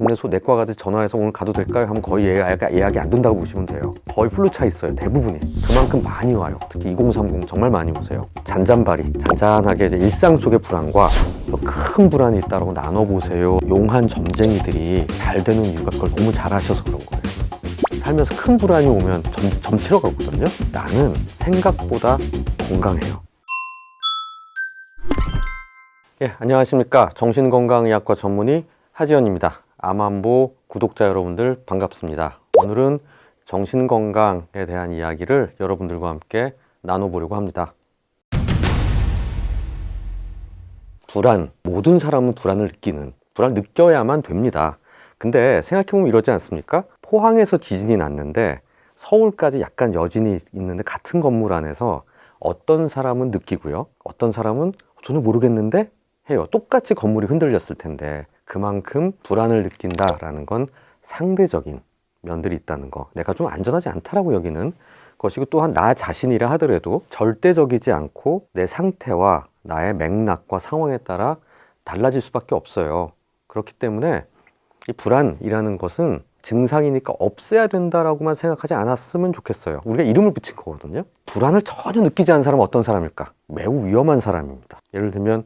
동네 내과 가서 전화해서 오늘 가도 될까요? 하면 거의 예약이 안 된다고 보시면 돼요. 거의 풀로 차 있어요. 대부분이. 그만큼 많이 와요. 특히 2030 정말 많이 오세요. 잔잔바리, 잔잔하게 이제 일상 속의 불안과 큰 불안이 있다고 나눠보세요. 용한 점쟁이들이 잘 되는 이유가 그걸 너무 잘하셔서 그런 거예요. 살면서 큰 불안이 오면 점치러 가거든요. 나는 생각보다 건강해요. 예, 안녕하십니까. 정신건강의학과 전문의 하지연입니다. 암안보 구독자 여러분들 반갑습니다. 오늘은 정신건강에 대한 이야기를 여러분들과 함께 나눠보려고 합니다. 불안, 모든 사람은 불안을 느껴야만 됩니다. 근데 생각해보면 이러지 않습니까? 포항에서 지진이 났는데 서울까지 약간 여진이 있는데 같은 건물 안에서 어떤 사람은 느끼고요, 어떤 사람은 전혀 모르겠는데 해요. 똑같이 건물이 흔들렸을 텐데 그만큼 불안을 느낀다라는 건 상대적인 면들이 있다는 거, 내가 좀 안전하지 않다라고 여기는 것이고, 또한 나 자신이라 하더라도 절대적이지 않고 내 상태와 나의 맥락과 상황에 따라 달라질 수밖에 없어요. 그렇기 때문에 이 불안이라는 것은 증상이니까 없애야 된다라고만 생각하지 않았으면 좋겠어요. 우리가 이름을 붙인 거거든요. 불안을 전혀 느끼지 않은 사람은 어떤 사람일까? 매우 위험한 사람입니다. 예를 들면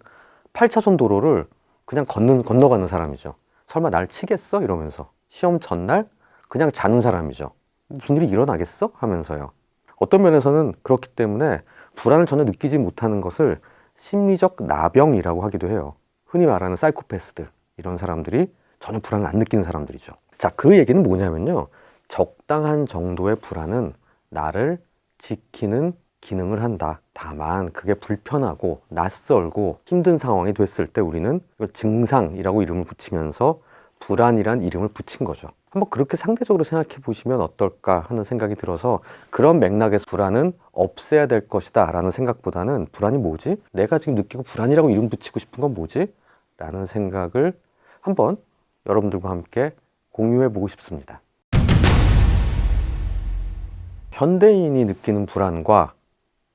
8차선 도로를 그냥 건너가는 사람이죠. 설마 날 치겠어? 이러면서. 시험 전날 그냥 자는 사람이죠. 무슨 일이 일어나겠어? 하면서요. 어떤 면에서는 그렇기 때문에 불안을 전혀 느끼지 못하는 것을 심리적 나병이라고 하기도 해요. 흔히 말하는 사이코패스들, 이런 사람들이 전혀 불안을 안 느끼는 사람들이죠. 자, 그 얘기는 뭐냐면요, 적당한 정도의 불안은 나를 지키는 기능을 한다. 다만 그게 불편하고 낯설고 힘든 상황이 됐을 때 우리는 이걸 증상이라고 이름을 붙이면서 불안이란 이름을 붙인 거죠. 한번 그렇게 상대적으로 생각해 보시면 어떨까 하는 생각이 들어서, 그런 맥락에서 불안은 없애야 될 것이다 라는 생각보다는 불안이 뭐지? 내가 지금 느끼고 불안이라고 이름 붙이고 싶은 건 뭐지? 라는 생각을 한번 여러분들과 함께 공유해 보고 싶습니다. 현대인이 느끼는 불안과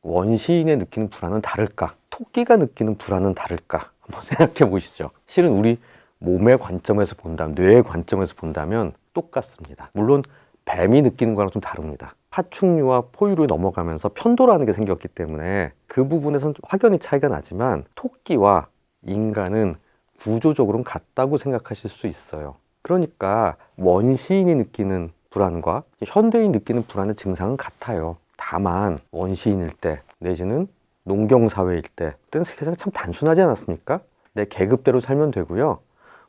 원시인의 느끼는 불안은 다를까? 토끼가 느끼는 불안은 다를까? 한번 생각해 보시죠. 실은 우리 몸의 관점에서 본다면, 뇌의 관점에서 본다면 똑같습니다. 물론 뱀이 느끼는 거랑 좀 다릅니다. 파충류와 포유류 넘어가면서 편도라는 게 생겼기 때문에 그 부분에서는 확연히 차이가 나지만 토끼와 인간은 구조적으로는 같다고 생각하실 수 있어요. 그러니까 원시인이 느끼는 불안과 현대인이 느끼는 불안의 증상은 같아요. 다만 원시인일 때 내지는 농경사회일 때, 그때는 세계가 참 단순하지 않았습니까? 내 계급대로 살면 되고요.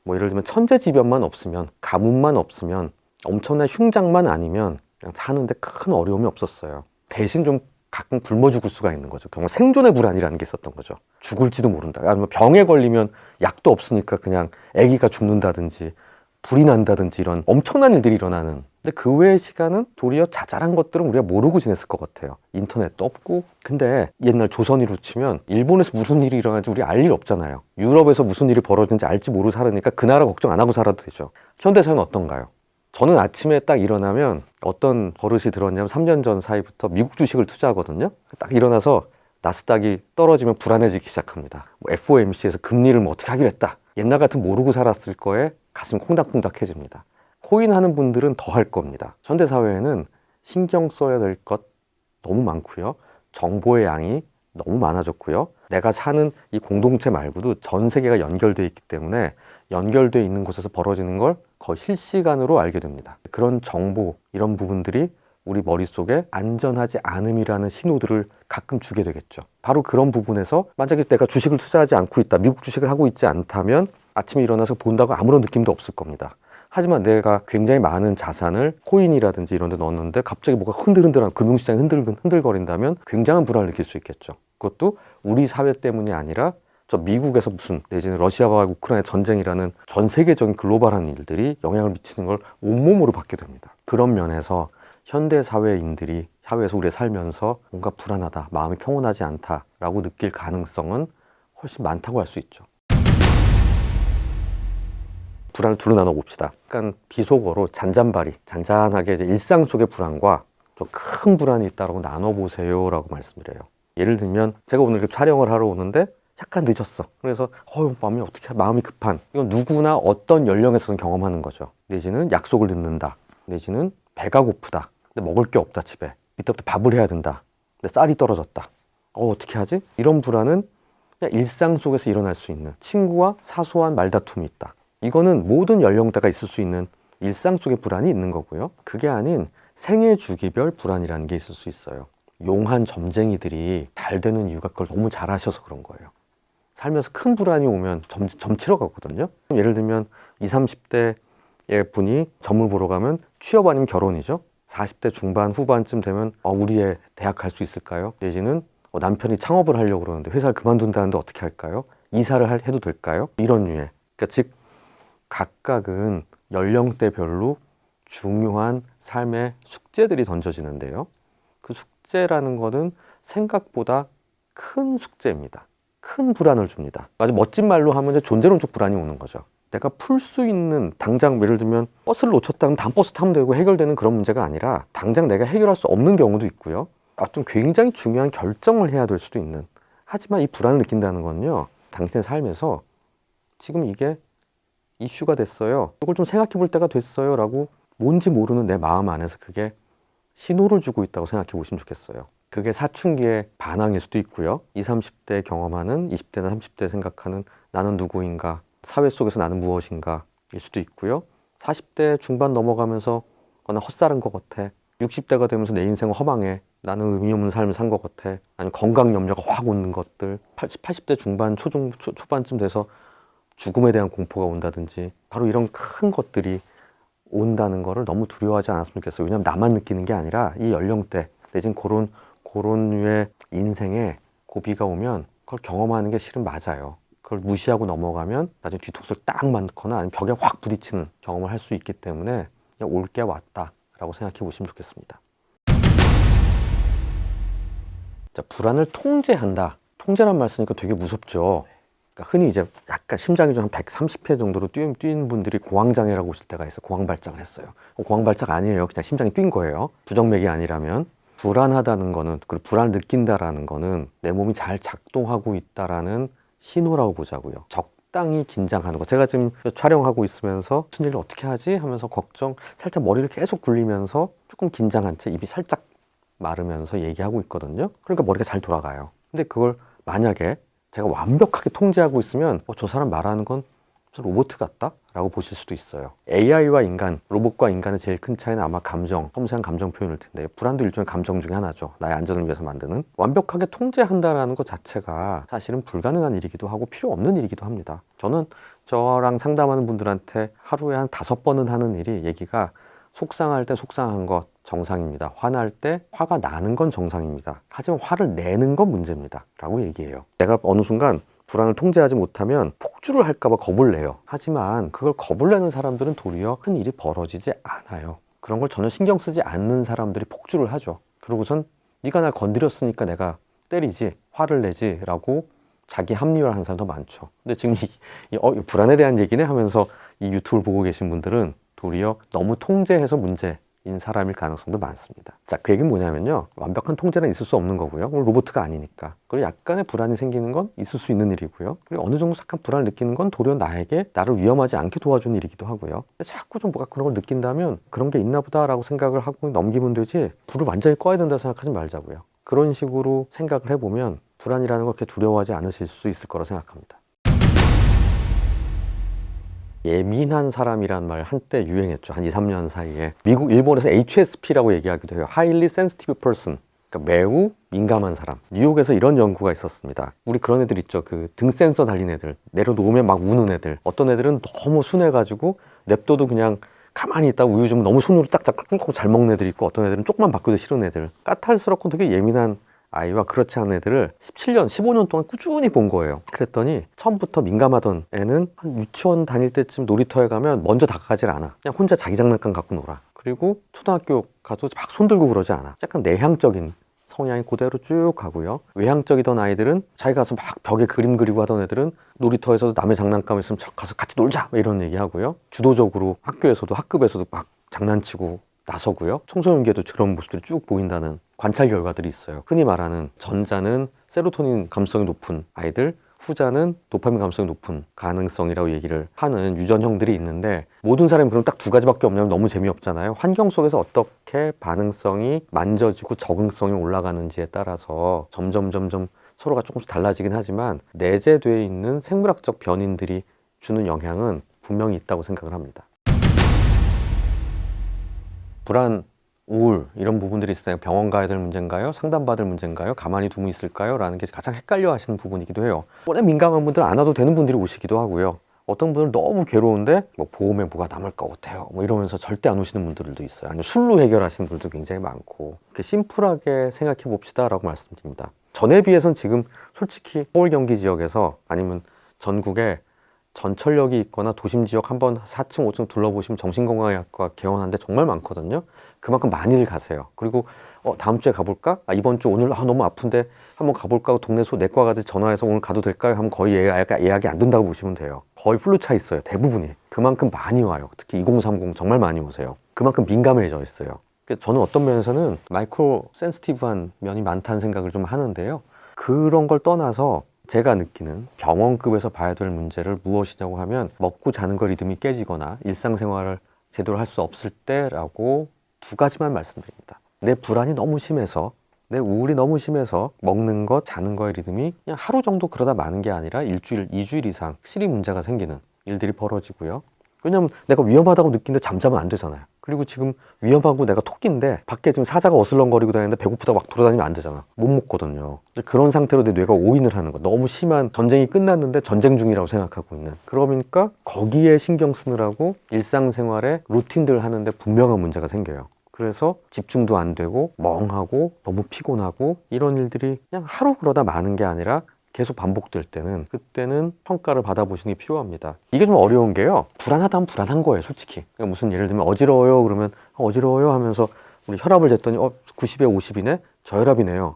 뭐 예를 들면 천재지변만 없으면, 가뭄만 없으면, 엄청난 흉장만 아니면 그냥 사는데 큰 어려움이 없었어요. 대신 좀 가끔 굶어 죽을 수가 있는 거죠. 정말 생존의 불안이라는 게 있었던 거죠. 죽을지도 모른다. 아니면 병에 걸리면 약도 없으니까 그냥 아기가 죽는다든지 불이 난다든지 이런 엄청난 일들이 일어나는. 근데 그 외의 시간은 도리어 자잘한 것들은 우리가 모르고 지냈을 것 같아요. 인터넷도 없고. 근데 옛날 조선으로 치면 일본에서 무슨 일이 일어나는지 우리 알 일 없잖아요. 유럽에서 무슨 일이 벌어지는지 알지 모르고 살으니까 그 나라 걱정 안 하고 살아도 되죠. 현대사회는 어떤가요? 저는 아침에 딱 일어나면 어떤 버릇이 들었냐면 3년 전 사이부터 미국 주식을 투자하거든요. 딱 일어나서 나스닥이 떨어지면 불안해지기 시작합니다. 뭐 FOMC에서 금리를 뭐 어떻게 하기로 했다. 옛날 같으면 모르고 살았을 거에 가슴이 콩닥콩닥해집니다. 코인 하는 분들은 더 할 겁니다. 현대사회에는 신경 써야 될 것 너무 많고요. 정보의 양이 너무 많아졌고요. 내가 사는 이 공동체 말고도 전 세계가 연결되어 있기 때문에 연결되어 있는 곳에서 벌어지는 걸 거의 실시간으로 알게 됩니다. 그런 정보, 이런 부분들이 우리 머릿속에 안전하지 않음이라는 신호들을 가끔 주게 되겠죠. 바로 그런 부분에서 만약에 내가 주식을 투자하지 않고 있다, 미국 주식을 하고 있지 않다면 아침에 일어나서 본다고 아무런 느낌도 없을 겁니다. 하지만 내가 굉장히 많은 자산을 코인이라든지 이런 데 넣었는데 갑자기 뭐가 흔들흔들한, 금융시장이 흔들거린다면 굉장한 불안을 느낄 수 있겠죠. 그것도 우리 사회 때문이 아니라 저 미국에서 무슨, 내지는 러시아와 우크라이나 전쟁이라는 전 세계적인 글로벌한 일들이 영향을 미치는 걸 온몸으로 받게 됩니다. 그런 면에서 현대 사회인들이 사회에서 우리가 살면서 뭔가 불안하다, 마음이 평온하지 않다라고 느낄 가능성은 훨씬 많다고 할 수 있죠. 불안을 둘로 나눠 봅시다. 약간 비속어로 잔잔바리, 잔잔하게 이제 일상 속의 불안과 좀 큰 불안이 있다고 나눠 보세요라고 말씀드려요. 예를 들면 제가 오늘 이렇게 촬영을 하러 오는데 약간 늦었어. 그래서 마음이 급한. 이건 누구나 어떤 연령에서는 경험하는 거죠. 내지는 약속을 늦는다. 내지는 배가 고프다. 근데 먹을 게 없다 집에. 이때부터 밥을 해야 된다. 근데 쌀이 떨어졌다. 어떻게 하지? 이런 불안은 그냥 일상 속에서 일어날 수 있는 친구와 사소한 말다툼이 있다. 이거는 모든 연령대가 있을 수 있는 일상 속의 불안이 있는 거고요. 그게 아닌 생애 주기별 불안이라는 게 있을 수 있어요. 용한 점쟁이들이 잘 되는 이유가 그걸 너무 잘하셔서 그런 거예요. 살면서 큰 불안이 오면 점치러 가거든요. 예를 들면 20, 30대의 분이 점을 보러 가면 취업 아니면 결혼이죠. 40대 중반 후반쯤 되면 우리 애 대학 갈 수 있을까요? 내지는 남편이 창업을 하려고 그러는데 회사를 그만둔다는데 어떻게 할까요? 이사를 해도 될까요? 이런 류의. 그러니까 즉 각각은 연령대별로 중요한 삶의 숙제들이 던져지는데요. 그 숙제라는 거는 생각보다 큰 숙제입니다. 큰 불안을 줍니다. 아주 멋진 말로 하면 이제 존재론적 불안이 오는 거죠. 내가 풀 수 있는 당장 예를 들면 버스를 놓쳤다면 다음 버스 타면 되고 해결되는 그런 문제가 아니라 당장 내가 해결할 수 없는 경우도 있고요. 어떤 굉장히 중요한 결정을 해야 될 수도 있는. 하지만 이 불안을 느낀다는 건요. 당신의 삶에서 지금 이게 이슈가 됐어요. 이걸 좀 생각해 볼 때가 됐어요. 라고 뭔지 모르는 내 마음 안에서 그게 신호를 주고 있다고 생각해 보시면 좋겠어요. 그게 사춘기의 반항일 수도 있고요. 20, 30대 경험하는 20대나 30대 생각하는 나는 누구인가, 사회 속에서 나는 무엇인가 일 수도 있고요. 40대 중반 넘어가면서 나 헛살은 것 같아. 60대가 되면서 내 인생은 허망해. 나는 의미 없는 삶을 산 것 같아. 아니면 건강 염려가 확 오는 것들. 80대 중반, 초반쯤 돼서 죽음에 대한 공포가 온다든지 바로 이런 큰 것들이 온다는 거를 너무 두려워하지 않았으면 좋겠어요. 왜냐하면 나만 느끼는 게 아니라 이 연령대 내지는 그런 류의 인생에 고비가 오면 그걸 경험하는 게 실은 맞아요. 그걸 무시하고 넘어가면 나중에 뒤통수를 딱 맞거나 아니면 벽에 확 부딪히는 경험을 할 수 있기 때문에 그냥 올 게 왔다라고 생각해 보시면 좋겠습니다. 자, 불안을 통제한다. 통제란 말 쓰니까 되게 무섭죠. 그러니까 흔히 이제 약간 심장이 좀 한 130회 정도로 뛰는 분들이 공황장애라고 오실 때가 있어요. 공황발작을 했어요. 공황발작 아니에요. 그냥 심장이 뛴 거예요. 부정맥이 아니라면. 불안하다는 거는, 그리고 불안을 느낀다라는 거는 내 몸이 잘 작동하고 있다라는 신호라고 보자고요. 적당히 긴장하는 거. 제가 지금 촬영하고 있으면서 무슨 일을 어떻게 하지? 하면서 살짝 머리를 계속 굴리면서 조금 긴장한 채 입이 살짝 마르면서 얘기하고 있거든요. 그러니까 머리가 잘 돌아가요. 근데 그걸 만약에 제가 완벽하게 통제하고 있으면 저 사람 말하는 건 로봇 같다? 라고 보실 수도 있어요. AI와 인간, 로봇과 인간의 제일 큰 차이는 아마 섬세한 감정 표현일 텐데 불안도 일종의 감정 중에 하나죠. 나의 안전을 위해서 만드는. 완벽하게 통제한다는 것 자체가 사실은 불가능한 일이기도 하고 필요 없는 일이기도 합니다. 저는 저랑 상담하는 분들한테 하루에 한 5번은 하는 일이 얘기가 속상할 때 속상한 것 정상입니다. 화날 때 화가 나는 건 정상입니다. 하지만 화를 내는 건 문제입니다. 라고 얘기해요. 내가 어느 순간 불안을 통제하지 못하면 폭주를 할까봐 겁을 내요. 하지만 그걸 겁을 내는 사람들은 도리어 큰 일이 벌어지지 않아요. 그런 걸 전혀 신경 쓰지 않는 사람들이 폭주를 하죠. 그러고선 네가 날 건드렸으니까 내가 때리지, 화를 내지 라고 자기 합리화를 하는 사람도 많죠. 근데 지금 이 불안에 대한 얘기네 하면서 이 유튜브를 보고 계신 분들은 도리어 너무 통제해서 문제인 사람일 가능성도 많습니다. 자, 그 얘기는 뭐냐면요. 완벽한 통제는 있을 수 없는 거고요. 로봇가 아니니까. 그리고 약간의 불안이 생기는 건 있을 수 있는 일이고요. 그리고 어느 정도 약간 불안을 느끼는 건 도리어 나에게 나를 위험하지 않게 도와주는 일이기도 하고요. 근데 자꾸 좀 뭔가 그런 걸 느낀다면 그런 게 있나 보다라고 생각을 하고 넘기면 되지 불을 완전히 꺼야 된다고 생각하지 말자고요. 그런 식으로 생각을 해보면 불안이라는 걸 그렇게 두려워하지 않으실 수 있을 거라고 생각합니다. 예민한 사람이란 말 한때 유행했죠. 한 2, 3년 사이에. 일본에서 HSP라고 얘기하기도 해요. Highly Sensitive Person. 그러니까 매우 민감한 사람. 뉴욕에서 이런 연구가 있었습니다. 우리 그런 애들 있죠. 그 등 센서 달린 애들. 내려놓으면 막 우는 애들. 어떤 애들은 너무 순해가지고 냅둬도 그냥 가만히 있다가 우유 좀 너무 손으로 딱딱 꾹꾹 잘 먹는 애들이 있고 어떤 애들은 조금만 바꿔도 싫은 애들. 까탈스럽고 되게 예민한 아이와 그렇지 않은 애들을 17년, 15년 동안 꾸준히 본 거예요. 그랬더니 처음부터 민감하던 애는 한 유치원 다닐 때쯤 놀이터에 가면 먼저 다가가질 않아. 그냥 혼자 자기 장난감 갖고 놀아. 그리고 초등학교 가도 막 손들고 그러지 않아. 약간 내향적인 성향이 그대로 쭉 가고요. 외향적이던 아이들은 자기 가서 막 벽에 그림 그리고 하던 애들은 놀이터에서도 남의 장난감 있으면 가서 같이 놀자 이런 얘기 하고요. 주도적으로 학교에서도 학급에서도 막 장난치고 나서고요. 청소년기에도 그런 모습들이 쭉 보인다는 관찰 결과들이 있어요. 흔히 말하는 전자는 세로토닌 감성이 높은 아이들, 후자는 도파민 감성이 높은 가능성이라고 얘기를 하는 유전형들이 있는데, 모든 사람이 그럼 딱 두 가지밖에 없냐면 너무 재미없잖아요. 환경 속에서 어떻게 반응성이 만져지고 적응성이 올라가는지에 따라서 점점 서로가 조금씩 달라지긴 하지만 내재되어 있는 생물학적 변인들이 주는 영향은 분명히 있다고 생각을 합니다. 불안, 우울 이런 부분들이 있어요. 병원 가야 될 문제인가요? 상담받을 문제인가요? 가만히 두면 있을까요? 라는 게 가장 헷갈려 하시는 부분이기도 해요. 워낙 민감한 분들은 안 와도 되는 분들이 오시기도 하고요. 어떤 분들은 너무 괴로운데 뭐 보험에 뭐가 남을 것 같아요 뭐 이러면서 절대 안 오시는 분들도 있어요. 아니면 술로 해결하시는 분들도 굉장히 많고, 이렇게 심플하게 생각해 봅시다 라고 말씀드립니다. 전에 비해서는 지금 솔직히 서울 경기 지역에서 아니면 전국에 전철역이 있거나 도심 지역 한번 4층 5층 둘러보시면 정신건강의학과 개원하는데 정말 많거든요. 그만큼 많이들 가세요. 그리고 다음 주에 가볼까? 이번 주 오늘 너무 아픈데 한번 가볼까? 동네 내과 가서 전화해서 오늘 가도 될까요? 하면 거의 예약이 안 된다고 보시면 돼요. 거의 풀로 차 있어요. 대부분이. 그만큼 많이 와요. 특히 2030 정말 많이 오세요. 그만큼 민감해져 있어요. 저는 어떤 면에서는 마이크로 센시티브한 면이 많다는 생각을 좀 하는데요. 그런 걸 떠나서 제가 느끼는 병원급에서 봐야 될 문제를 무엇이냐고 하면, 먹고 자는 거 리듬이 깨지거나 일상생활을 제대로 할 수 없을 때라고 두 가지만 말씀드립니다. 내 불안이 너무 심해서, 내 우울이 너무 심해서 먹는 것, 자는 거의 리듬이 그냥 하루 정도 그러다 마는 게 아니라 일주일, 2주일 이상 확실히 문제가 생기는 일들이 벌어지고요. 왜냐면 내가 위험하다고 느끼는데 잠자면 안 되잖아요. 그리고 지금 위험하고 내가 토끼인데 밖에 지금 사자가 어슬렁거리고 다니는데 배고프다고 막 돌아다니면 안 되잖아. 못 먹거든요. 그런 상태로 내 뇌가 오인을 하는 거. 너무 심한 전쟁이 끝났는데 전쟁 중이라고 생각하고 있는. 그러니까 거기에 신경 쓰느라고 일상생활에 루틴들 하는데 분명한 문제가 생겨요. 그래서 집중도 안 되고 멍하고 너무 피곤하고 이런 일들이 그냥 하루 그러다 마는 게 아니라 계속 반복될 때는, 그때는 평가를 받아보시는 게 필요합니다. 이게 좀 어려운 게요, 불안하다면 불안한 거예요, 솔직히. 그러니까 무슨 예를 들면 어지러워요 그러면 어지러워요 하면서 우리 혈압을 쟀더니 90에 50이네? 저혈압이네요.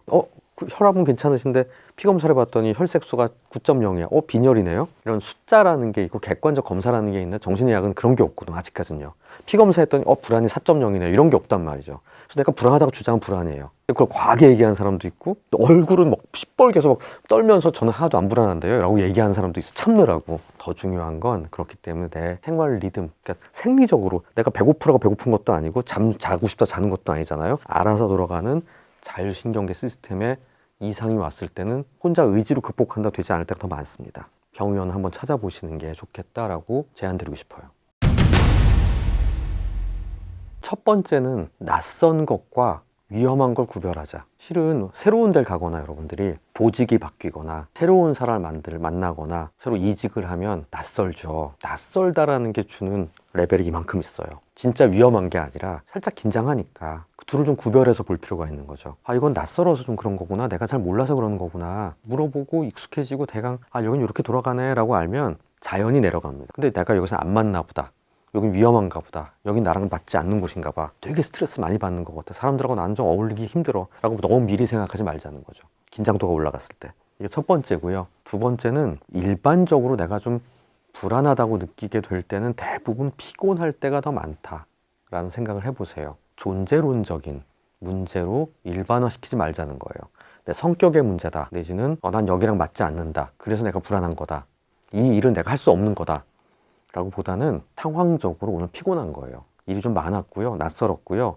혈압은 괜찮으신데 피 검사를 해봤더니 혈색소가 9.0이야. 빈혈이네요. 이런 숫자라는 게 있고 객관적 검사라는 게 있는데 정신의학은 그런 게 없거든요, 아직까지는요. 피 검사했더니 불안이 4.0이네, 이런 게 없단 말이죠. 그래서 내가 불안하다고 주장은 불안해요. 그걸 과하게 얘기하는 사람도 있고, 얼굴은 막 시뻘개서 막 떨면서 저는 하나도 안 불안한데요 라고 얘기하는 사람도 있어, 참느라고. 더 중요한 건 그렇기 때문에 내 생활 리듬, 그러니까 생리적으로 내가 배고프라고 배고픈 것도 아니고 자고 싶다 자는 것도 아니잖아요. 알아서 돌아가는 자율신경계 시스템에 이상이 왔을 때는 혼자 의지로 극복한다고 되지 않을 때가 더 많습니다. 병의원을 한번 찾아보시는 게 좋겠다라고 제안드리고 싶어요. 첫 번째는 낯선 것과 위험한 걸 구별하자. 실은 새로운 데를 가거나 여러분들이 보직이 바뀌거나 새로운 사람을 만나거나 새로 이직을 하면 낯설죠. 낯설다라는 게 주는 레벨이 이만큼 있어요. 진짜 위험한 게 아니라 살짝 긴장하니까 그 둘을 좀 구별해서 볼 필요가 있는 거죠. 이건 낯설어서 좀 그런 거구나, 내가 잘 몰라서 그러는 거구나 물어보고 익숙해지고 대강 여긴 이렇게 돌아가네 라고 알면 자연히 내려갑니다. 근데 내가 여기서 안 맞나 보다, 여긴 위험한가 보다, 여긴 나랑 맞지 않는 곳인가 봐, 되게 스트레스 많이 받는 것 같아, 사람들하고 나는 좀 어울리기 힘들어 라고 너무 미리 생각하지 말자는 거죠. 긴장도가 올라갔을 때. 이게 첫 번째고요. 두 번째는 일반적으로 내가 좀 불안하다고 느끼게 될 때는 대부분 피곤할 때가 더 많다라는 생각을 해보세요. 존재론적인 문제로 일반화시키지 말자는 거예요. 내 성격의 문제다, 내지는 난 여기랑 맞지 않는다, 그래서 내가 불안한 거다, 이 일은 내가 할 수 없는 거다 라고 보다는 상황적으로 오늘 피곤한 거예요. 일이 좀 많았고요, 낯설었고요,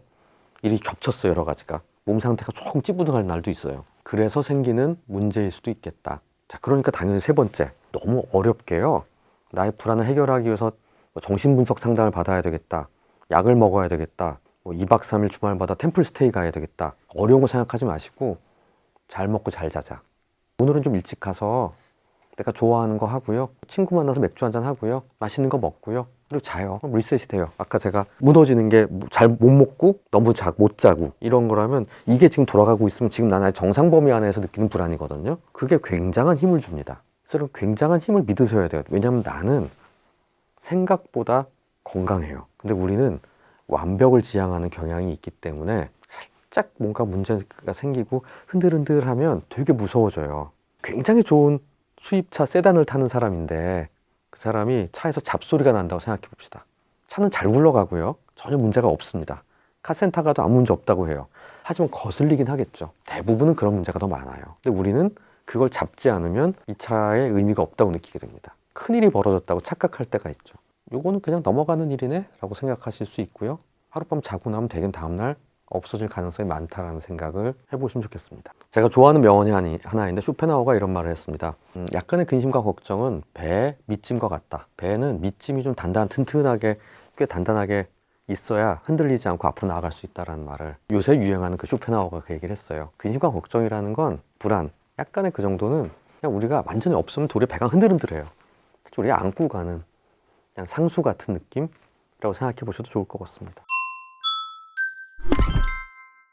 일이 겹쳤어요, 여러 가지가. 몸 상태가 조금 찌뿌둥할 날도 있어요. 그래서 생기는 문제일 수도 있겠다. 자, 그러니까 당연히 세 번째, 너무 어렵게요, 나의 불안을 해결하기 위해서 정신분석 상담을 받아야 되겠다, 약을 먹어야 되겠다, 2박 3일 주말마다 템플 스테이 가야 되겠다, 어려운 거 생각하지 마시고 잘 먹고 잘 자자. 오늘은 좀 일찍 가서 내가 좋아하는 거 하고요, 친구 만나서 맥주 한잔 하고요, 맛있는 거 먹고요, 그리고 자요. 그럼 리셋이 돼요. 아까 제가 무너지는 게 잘 못 먹고 너무 못 자고 이런 거라면, 이게 지금 돌아가고 있으면 지금 나의 정상 범위 안에서 느끼는 불안이거든요. 그게 굉장한 힘을 줍니다. 그래서 굉장한 힘을 믿으셔야 돼요. 왜냐하면 나는 생각보다 건강해요. 근데 우리는 완벽을 지향하는 경향이 있기 때문에 살짝 뭔가 문제가 생기고 흔들흔들하면 되게 무서워져요. 굉장히 좋은 수입차 세단을 타는 사람인데 그 사람이 차에서 잡소리가 난다고 생각해 봅시다. 차는 잘 굴러가고요, 전혀 문제가 없습니다. 카센터 가도 아무 문제 없다고 해요. 하지만 거슬리긴 하겠죠. 대부분은 그런 문제가 더 많아요. 근데 우리는 그걸 잡지 않으면 이 차의 의미가 없다고 느끼게 됩니다. 큰일이 벌어졌다고 착각할 때가 있죠. 요거는 그냥 넘어가는 일이네 라고 생각하실 수 있고요. 하룻밤 자고 나면 되긴 다음날 없어질 가능성이 많다라는 생각을 해보시면 좋겠습니다. 제가 좋아하는 명언이 하나인데 쇼펜하우어가 이런 말을 했습니다. 약간의 근심과 걱정은 배의 밑짐과 같다. 배는 밑짐이 좀 튼튼하게 꽤 단단하게 있어야 흔들리지 않고 앞으로 나아갈 수 있다는 말을 요새 유행하는 그 쇼펜하우어가 그 얘기를 했어요. 근심과 걱정이라는 건 불안, 약간의 그 정도는 그냥 우리가 완전히 없으면 도리어 배가 흔들흔들해요. 우리가 안고 가는 그냥 상수 같은 느낌이라고 생각해 보셔도 좋을 것 같습니다.